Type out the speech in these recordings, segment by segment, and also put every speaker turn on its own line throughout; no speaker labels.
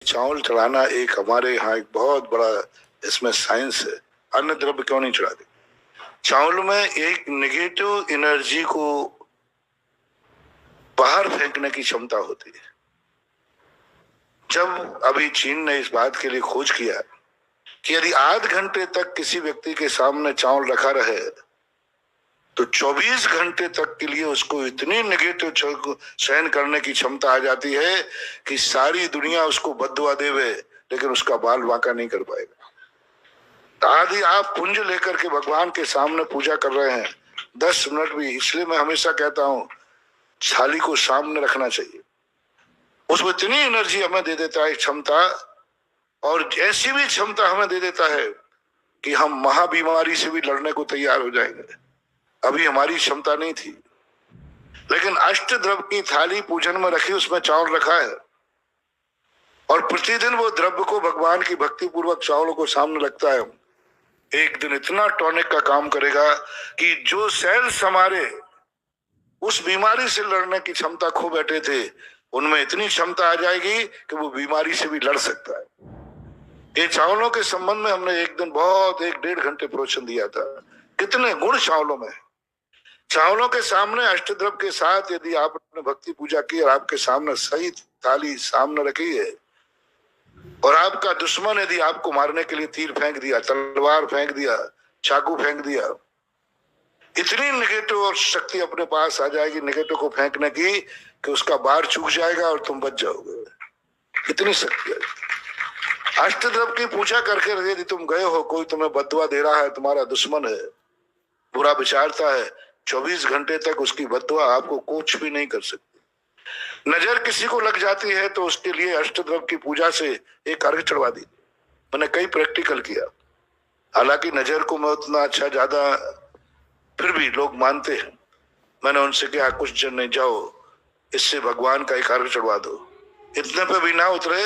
चावल चढ़ाना एक हमारे यहाँ एक बहुत बड़ा इसमें साइंस है। अन्य द्रव्य क्यों नहीं चढ़ाते? चावल में एक नेगेटिव एनर्जी को बाहर फेंकने की क्षमता होती है। जब अभी चीन ने इस बात के लिए खोज किया कि यदि आध घंटे तक किसी व्यक्ति के सामने चावल रखा रहे तो 24 घंटे तक के लिए उसको इतनी नेगेटिव सहन करने की क्षमता आ जाती है कि सारी दुनिया उसको बद्दुआ देवे लेकिन उसका बाल बांका नहीं कर पाएगा। आदि आप पुंज लेकर के भगवान के सामने पूजा कर रहे हैं 10 मिनट भी, इसलिए मैं हमेशा कहता हूं थाली को सामने रखना चाहिए। उसमें इतनी एनर्जी हमें दे देता है क्षमता, और ऐसी भी क्षमता हमें दे देता है कि हम महाबीमारी से भी लड़ने को तैयार हो जाएंगे। अभी हमारी क्षमता नहीं थी, लेकिन अष्ट द्रव्य की थाली पूजन में रखी, उसमें चावल रखा है और प्रतिदिन वो द्रव्य को भगवान की भक्ति पूर्वक चावलों को सामने रखता है। एक दिन इतना टॉनिक का काम करेगा कि जो सेल्स हमारे उस बीमारी से लड़ने की क्षमता खो बैठे थे उनमें इतनी क्षमता आ जाएगी कि वो बीमारी से भी लड़ सकता है। ये चावलों के संबंध में हमने एक दिन बहुत 1-1.5 घंटे प्रवचन दिया था। कितने गुण चावलों में। चावलों के सामने अष्टद्रव्य के साथ यदि आपने भक्ति पूजा की और आपके सामने सही थाली सामने रखी है और आपका दुश्मन यदि आपको मारने के लिए तीर फेंक दिया, तलवार फेंक दिया, चाकू फेंक दिया, इतनी नेगेटिव और शक्ति अपने पास आ जाएगी नेगेटिव को फेंकने की कि उसका बार चूक जाएगा और तुम बच जाओगे। इतनी शक्ति है। अष्टद्रव्य की पूजा करके यदि तुम गए हो, कोई तुम्हें बद्दुआ दे रहा है, तुम्हारा दुश्मन है, बुरा विचारता है, 24 घंटे तक उसकी बद्दुआ आपको कुछ भी नहीं कर सकती। नजर किसी को लग जाती है तो उसके लिए अष्टद्रव्य की पूजा से एक अर्घ चढ़वा दी। मैंने कई प्रैक्टिकल किया, हालांकि नजर को मैं उतना अच्छा ज्यादा, फिर भी लोग मानते हैं। मैंने उनसे कहा कुछ जन नहीं, जाओ इससे भगवान का एक अर्घ चढ़वा दो। इतने पे भी ना उतरे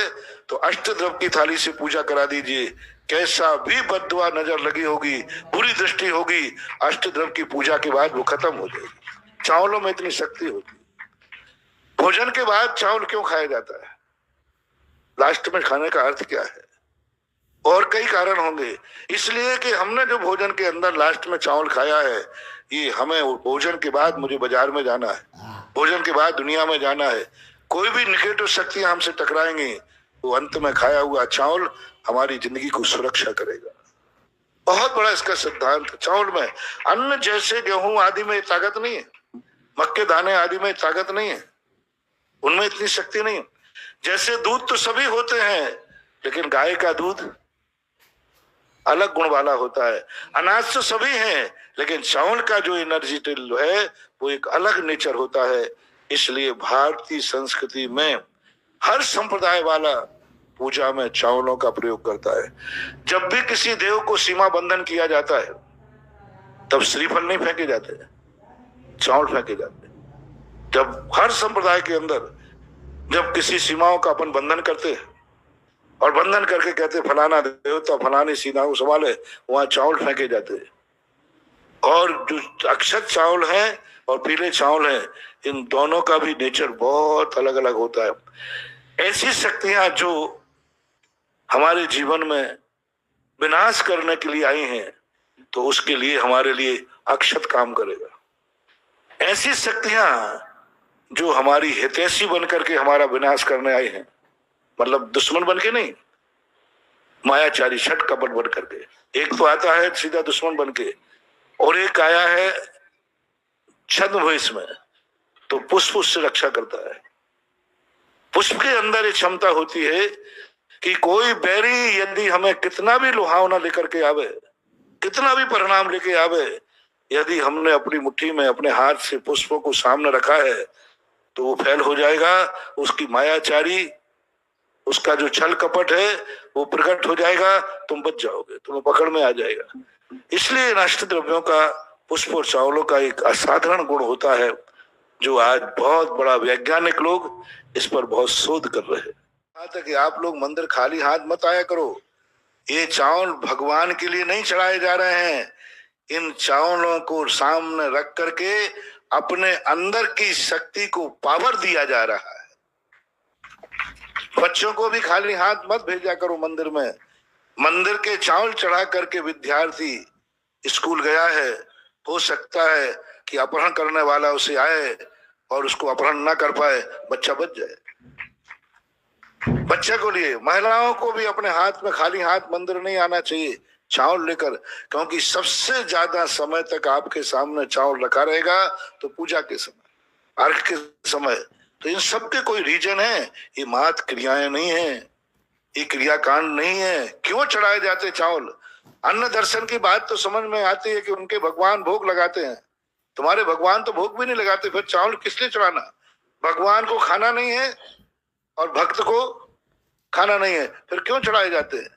तो अष्टद्रव्य की थाली से पूजा करा दीजिए। कैसा भी बद्दुआ नजर लगी होगी, बुरी दृष्टि होगी, अष्टद्रव्य की पूजा के बाद वो खत्म हो जाएगी। चावलों में इतनी शक्ति होती है। भोजन के बाद चावल क्यों खाया जाता है? लास्ट में खाने का अर्थ क्या है? और कई कारण होंगे। इसलिए कि हमने जो भोजन के अंदर लास्ट में चावल खाया है, ये हमें भोजन के बाद मुझे बाजार में जाना है, भोजन के बाद दुनिया में जाना है। कोई भी निगेटिव शक्तियां हमसे टकराएंगी, वो अंत में खाया हुआ चावल हमारी जिंदगी को सुरक्षा करेगा। बहुत बड़ा इसका सिद्धांत। चावल में अन्न जैसे गेहूं आदि में ताकत नहीं है, मक्के दाने आदि में ताकत नहीं है, उनमें इतनी शक्ति नहीं है। जैसे दूध तो सभी होते हैं, लेकिन गाय का दूध अलग गुण वाला होता है। अनाज तो सभी हैं, लेकिन चावल का जो एनर्जी है वो एक अलग नेचर होता है। इसलिए भारतीय संस्कृति में हर संप्रदाय वाला पूजा में चावलों का प्रयोग करता है। जब भी किसी देव को सीमा बंधन किया जाता है तब श्रीफल नहीं फेंके जाते, चावल फेंके जाते। जब हर संप्रदाय के अंदर जब किसी सीमाओं का अपन बंधन करते हैं और बंधन करके कहते फलाना देवता फलानी सीमा को संभाले, वहां चावल फेंके जाते हैं। और जो अक्षत चावल है और पीले चावल है, इन दोनों का भी नेचर बहुत अलग अलग होता है। ऐसी शक्तियां जो हमारे जीवन में विनाश करने के लिए आई हैं, तो उसके लिए हमारे लिए अक्षत काम करेगा। ऐसी शक्तियां जो हमारी हितैषी बनकर के हमारा विनाश करने आई हैं, मतलब दुश्मन बन के नहीं, मायाचारी छठ कपट बन करके। एक तो आता है सीधा दुश्मन बन के, और एक आया है छद्म में, तो पुष्प उससे रक्षा करता है। पुष्प के अंदर एक क्षमता होती है कि कोई बैरी यदि हमें कितना भी लुहावना लेकर के आवे, कितना भी परिणाम लेके आवे, यदि हमने अपनी मुट्ठी में अपने हाथ से पुष्पों को सामने रखा है तो वो फैल हो जाएगा। उसकी मायाचारी, उसका जो छल कपट है वो प्रकट हो जाएगा, तुम बच जाओगे, तुम्हें पकड़ में आ जाएगा। इसलिए इन अष्टद्रव्यों का, पुष्प और चावलों का एक असाधारण गुण होता है, जो आज बहुत बड़ा वैज्ञानिक लोग इस पर बहुत शोध कर रहे हैं। कहा था कि आप लोग मंदिर खाली हाथ मत आया करो। ये चावल भगवान के लिए नहीं चढ़ाए जा रहे हैं, इन चावलों को सामने रख करके अपने अंदर की शक्ति को पावर दिया जा रहा है। बच्चों को भी खाली हाथ मत भेजा करो मंदिर में। मंदिर के चावल चढ़ा करके विद्यार्थी स्कूल गया है, हो सकता है कि अपहरण करने वाला उसे आए और उसको अपहरण ना कर पाए, बच्चा बच जाए। बच्चे को लिए महिलाओं को भी अपने हाथ में खाली हाथ मंदिर नहीं आना चाहिए चावल लेकर, क्योंकि सबसे ज्यादा समय तक आपके सामने चावल रखा रहेगा तो पूजा के समय, अर्घ के समय। तो इन सब के कोई रीजन है, ये मात क्रियाएं नहीं है, ये क्रियाकांड नहीं है। क्यों चढ़ाए जाते चावल? अन्न दर्शन की बात तो समझ में आती है कि उनके भगवान भोग लगाते हैं, तुम्हारे भगवान तो भोग भी नहीं लगाते, फिर चावल किस लिए चढ़ाना? भगवान को खाना नहीं है और भक्त को खाना नहीं है, फिर क्यों चढ़ाए जाते हैं?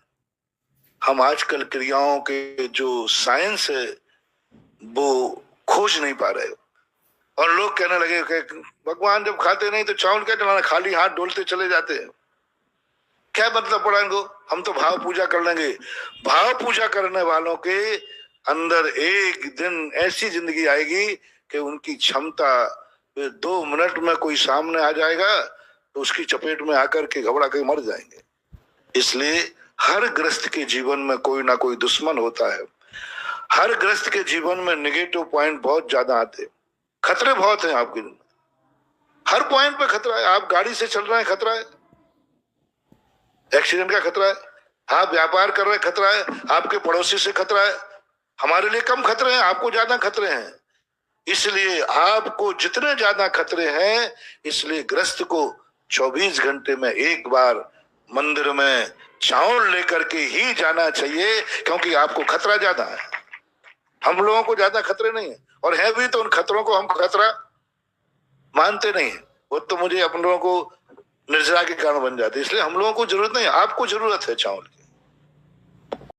हम आजकल क्रियाओं के जो साइंस है वो खोज नहीं पा रहे, और लोग कहने लगे कि भगवान जब खाते नहीं तो चावल क्या चढ़ाना, खाली हाथ डोलते चले जाते हैं। क्या मतलब पड़ा इनको? हम तो भाव पूजा कर लेंगे। भाव पूजा करने वालों के अंदर एक दिन ऐसी जिंदगी आएगी कि उनकी क्षमता 2 मिनट में कोई सामने आ जाएगा तो उसकी चपेट में आकर के घबरा के मर जाएंगे। इसलिए हर ग्रस्त के जीवन में कोई ना कोई दुश्मन होता है। हर ग्रस्त के जीवन में नेगेटिव पॉइंट बहुत ज्यादा आते हैं, खतरे बहुत हैं आपके। हर पॉइंट पे खतरा है। आप गाड़ी से चल रहे हैं, खतरा है, एक्सीडेंट का खतरा है। आप व्यापार कर रहे हैं, खतरा है। आपके पड़ोसी से खतरा है। हमारे लिए कम खतरे हैं, आपको ज्यादा खतरे हैं। इसलिए आपको जितने ज्यादा खतरे हैं, इसलिए ग्रस्त को 24 घंटे में एक बार मंदिर में चावल लेकर के ही जाना चाहिए, क्योंकि आपको खतरा ज्यादा है। हम लोगों को ज्यादा खतरे नहीं है, और है भी तो उन खतरों को हम खतरा मानते नहीं है। वो तो मुझे अपन लोगों को निर्जरा के कारण बन जाते, इसलिए हम लोगों को जरूरत नहीं है। आपको जरूरत है चावल की।